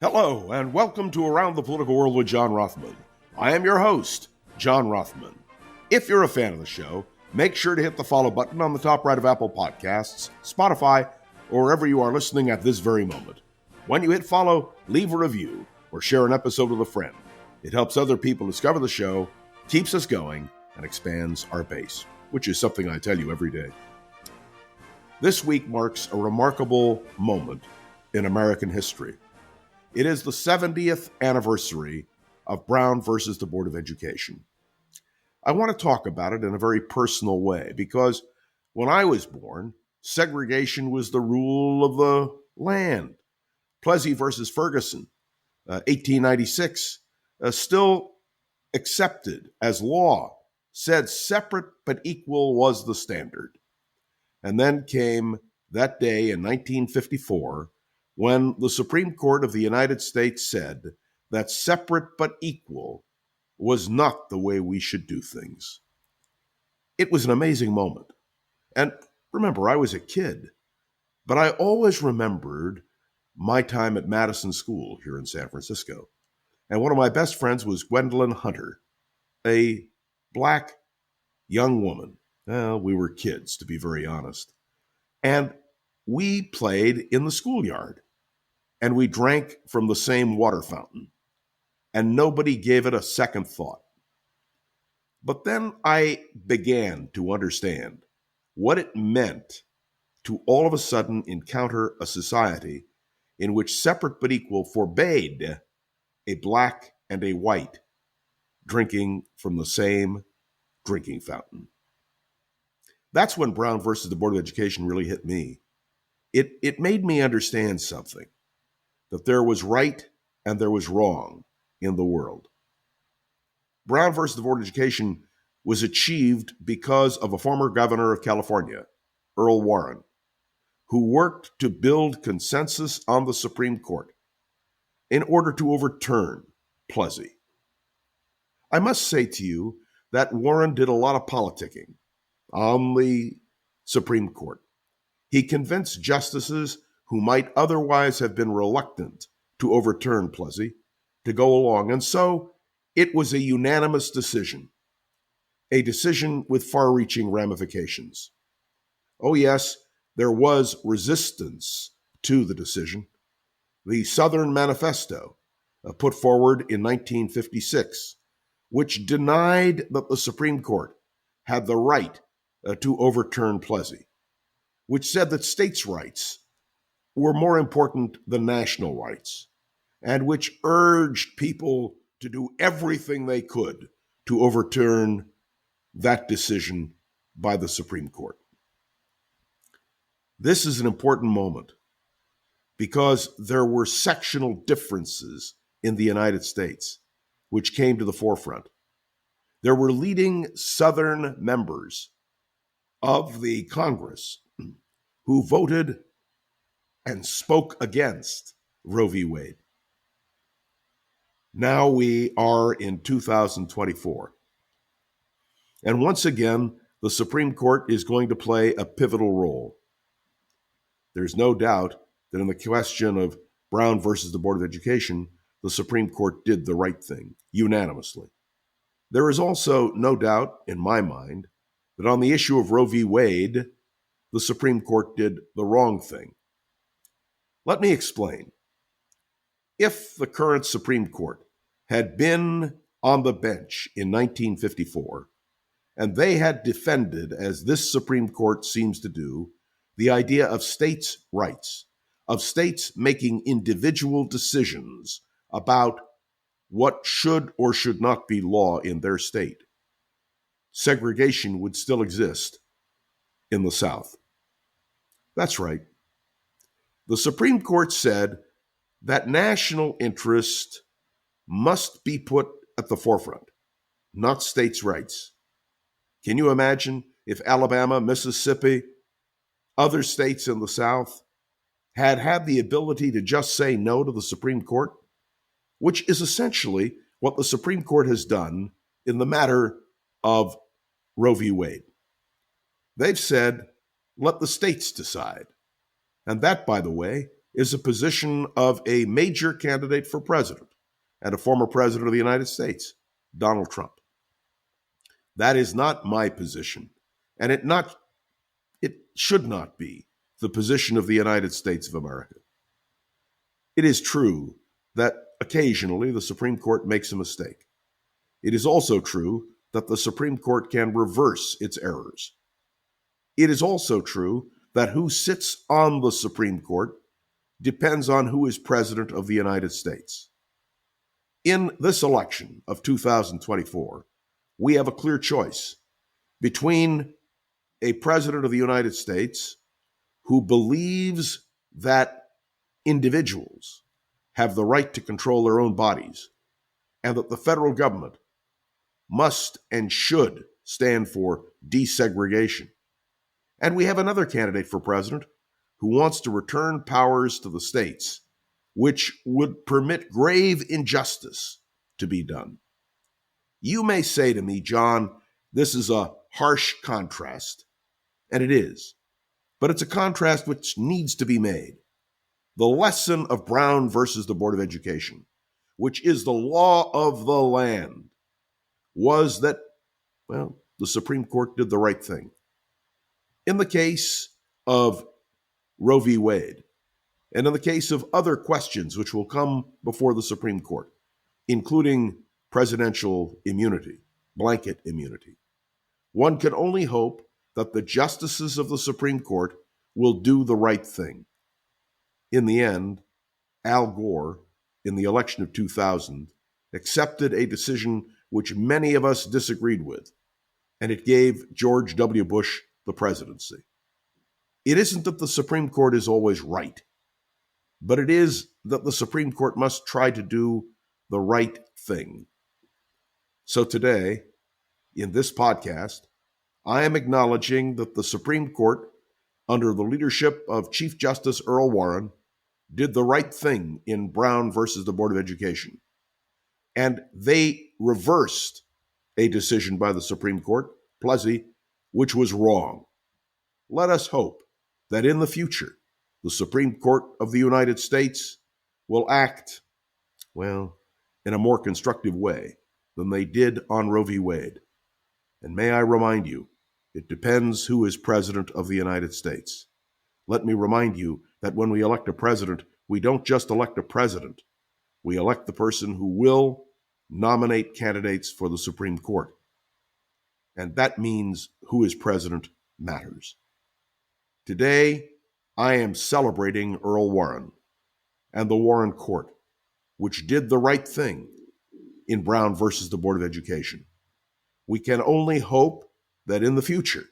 Hello, and welcome to Around the Political World with John Rothman. I am your host, John Rothman. If you're a fan of the show, make sure to hit the follow button on the top right of Apple Podcasts, Spotify, or wherever you are listening at this very moment. When you hit follow, leave a review or share an episode with a friend. It helps other people discover the show, keeps us going, and expands our base, which is something I tell you every day. This week marks a remarkable moment in American history. It is the 70th anniversary of Brown versus the Board of Education. I want to talk about it in a very personal way because when I was born, segregation was the rule of the land. Plessy versus Ferguson, 1896, still accepted as law, said separate but equal was the standard. And then came that day in 1954 when the Supreme Court of the United States said that separate but equal was not the way we should do things. It was an amazing moment. And remember, I was a kid, but I always remembered my time at Madison School here in San Francisco. And one of my best friends was Gwendolyn Hunter, a black young woman. Well, we were kids, to be very honest. And we played in the schoolyard. And we drank from the same water fountain, and nobody gave it a second thought. But then I began to understand what it meant to all of a sudden encounter a society in which separate but equal forbade a black and a white drinking from the same drinking fountain. That's when Brown versus the Board of Education really hit me. It made me understand something. That there was right and there was wrong in the world. Brown versus the Board of Education was achieved because of a former governor of California, Earl Warren, who worked to build consensus on the Supreme Court in order to overturn Plessy. I must say to you that Warren did a lot of politicking on the Supreme Court. He convinced justices who might otherwise have been reluctant to overturn Plessy to go along. And so it was a unanimous decision, a decision with far-reaching ramifications. Oh yes, there was resistance to the decision. The Southern Manifesto, put forward in 1956, which denied that the Supreme Court had the right to overturn Plessy, which said that states' rights were more important than national rights, and which urged people to do everything they could to overturn that decision by the Supreme Court. This is an important moment because there were sectional differences in the United States which came to the forefront. There were leading Southern members of the Congress who voted and spoke against Roe v. Wade. Now we are in 2024. And once again, the Supreme Court is going to play a pivotal role. There's no doubt that in the question of Brown versus the Board of Education, the Supreme Court did the right thing, unanimously. There is also no doubt, in my mind, that on the issue of Roe v. Wade, the Supreme Court did the wrong thing. Let me explain. If the current Supreme Court had been on the bench in 1954, and they had defended, as this Supreme Court seems to do, the idea of states' rights, of states making individual decisions about what should or should not be law in their state, segregation would still exist in the South. That's right. The Supreme Court said that national interest must be put at the forefront, not states' rights. Can you imagine if Alabama, Mississippi, other states in the South had the ability to just say no to the Supreme Court, which is essentially what the Supreme Court has done in the matter of Roe v. Wade? They've said, let the states decide. And that, by the way, is a position of a major candidate for president and a former president of the United States, Donald Trump. That is not my position, and it should not be the position of the United States of America. It is true that occasionally the Supreme Court makes a mistake. It is also true that the Supreme Court can reverse its errors. It is also true that who sits on the Supreme Court depends on who is president of the United States. In this election of 2024, we have a clear choice between a president of the United States who believes that individuals have the right to control their own bodies and that the federal government must and should stand for desegregation. And we have another candidate for president who wants to return powers to the states, which would permit grave injustice to be done. You may say to me, John, this is a harsh contrast, and it is, but it's a contrast which needs to be made. The lesson of Brown versus the Board of Education, which is the law of the land, was that, the Supreme Court did the right thing. In the case of Roe v. Wade, and in the case of other questions which will come before the Supreme Court, including presidential immunity, blanket immunity, one can only hope that the justices of the Supreme Court will do the right thing. In the end, Al Gore, in the election of 2000, accepted a decision which many of us disagreed with, and it gave George W. Bush the presidency. It isn't that the Supreme Court is always right, but it is that the Supreme Court must try to do the right thing. So today, in this podcast, I am acknowledging that the Supreme Court, under the leadership of Chief Justice Earl Warren, did the right thing in Brown versus the Board of Education. And they reversed a decision by the Supreme Court, Plessy, which was wrong. Let us hope that in the future, the Supreme Court of the United States will act, in a more constructive way than they did on Roe v. Wade. And may I remind you, it depends who is president of the United States. Let me remind you that when we elect a president, we don't just elect a president. We elect the person who will nominate candidates for the Supreme Court. And that means who is president matters. Today, I am celebrating Earl Warren and the Warren Court, which did the right thing in Brown versus the Board of Education. We can only hope that in the future,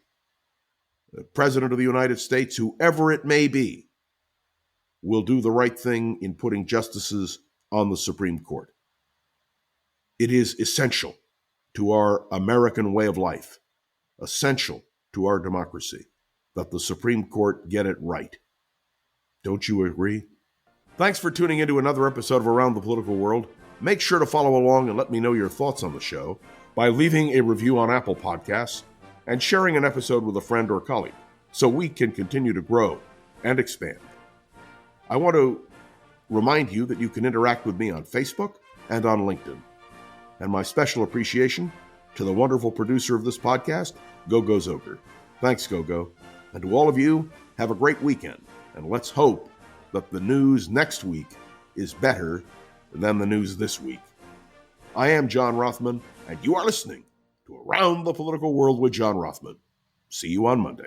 the President of the United States, whoever it may be, will do the right thing in putting justices on the Supreme Court. It is essential to our American way of life, essential to our democracy, that the Supreme Court get it right. Don't you agree? Thanks for tuning into another episode of Around the Political World. Make sure to follow along and let me know your thoughts on the show by leaving a review on Apple Podcasts and sharing an episode with a friend or colleague so we can continue to grow and expand. I want to remind you that you can interact with me on Facebook and on LinkedIn. And my special appreciation to the wonderful producer of this podcast, Gogo Zoger. Thanks, Gogo. And to all of you, have a great weekend. And let's hope that the news next week is better than the news this week. I am John Rothman, and you are listening to Around the Political World with John Rothman. See you on Monday.